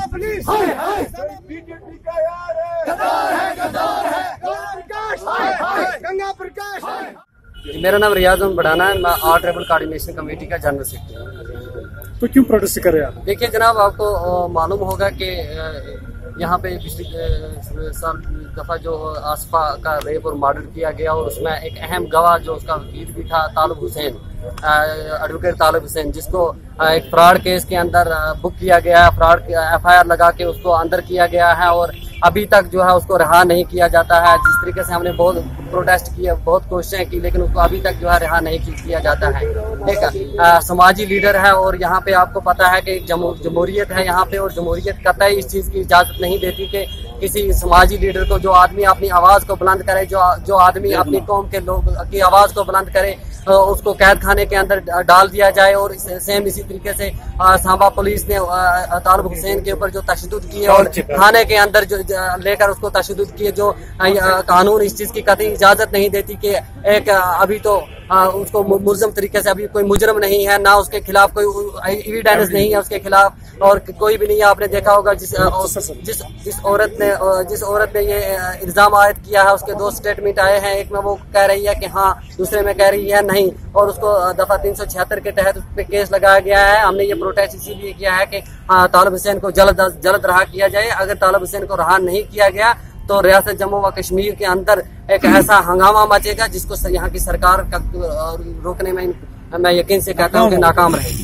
Police BJP का यार है, गद्दार है, गंगा प्रकाश। मेरा नाम रियाज बढ़ाना है, मैं ऑल ट्राइबल कोऑर्डिनेशन कमेटी का जनरल सेक्रेटरी हूँ। तो क्यों प्रोटेस्ट कर रहे हैं आप? देखिए जनाब, आपको मालूम होगा कि यहाँ पे पिछली साल दफा जो आसफा का रेप और मर्डर किया गया, और उसमें एक अहम गवाह जो उसका वकील भी था तालिब हुसैन, एडवोकेट तालिब हुसैन, जिसको एक फ्रॉड केस के अंदर बुक किया गया है, फ्रॉड FIR लगा के उसको अंदर किया गया है, और अभी तक जो है उसको रिहा नहीं किया जाता है। जिस तरीके से हमने बहुत प्रोटेस्ट किए, बहुत कोशिशें की, लेकिन उसको अभी तक जो है रिहा नहीं किया जाता है। एक समाजी लीडर है, और यहाँ पे आपको पता है कि जमहूरियत है यहाँ पे, और जमहूरियत कतई इस चीज़ की इजाज़त नहीं देती कि किसी समाजी लीडर को, जो आदमी अपनी आवाज़ को बुलंद करे, जो आदमी अपनी कौम के लोग की आवाज़ को बुलंद करे, उसको कैद खाने के अंदर डाल दिया जाए। और सेम इसी तरीके से सांबा पुलिस ने तालिब हुसैन के ऊपर जो तशद्दुद किए और थाने के अंदर जो लेकर उसको तशद्दुद किए, जो कानून इस चीज़ की कतई इजाज़त नहीं देती कि एक अभी तो उसको मुलज़म तरीके से, अभी कोई मुजरम नहीं है, ना उसके खिलाफ कोई एविडेंस नहीं है उसके खिलाफ, और कोई भी नहीं है। आपने देखा होगा जिस औरत ने ये इल्जाम आयद किया है, उसके 2 स्टेटमेंट आए हैं, एक में वो कह रही है कि हाँ, दूसरे में कह रही है नहीं, और उसको दफा 376 के तहत उस पर केस लगाया गया है। हमने ये प्रोटेस्ट इसीलिए किया है कि तालिब हुसैन को जल्द रहा किया जाए। अगर तालिब हुसैन को रहा नहीं किया गया तो रियासत जम्मू व कश्मीर के अंदर एक ऐसा हंगामा मचेगा जिसको यहाँ की सरकार का रोकने में मैं यकीन से कहता हूँ कि नाकाम रहेगी।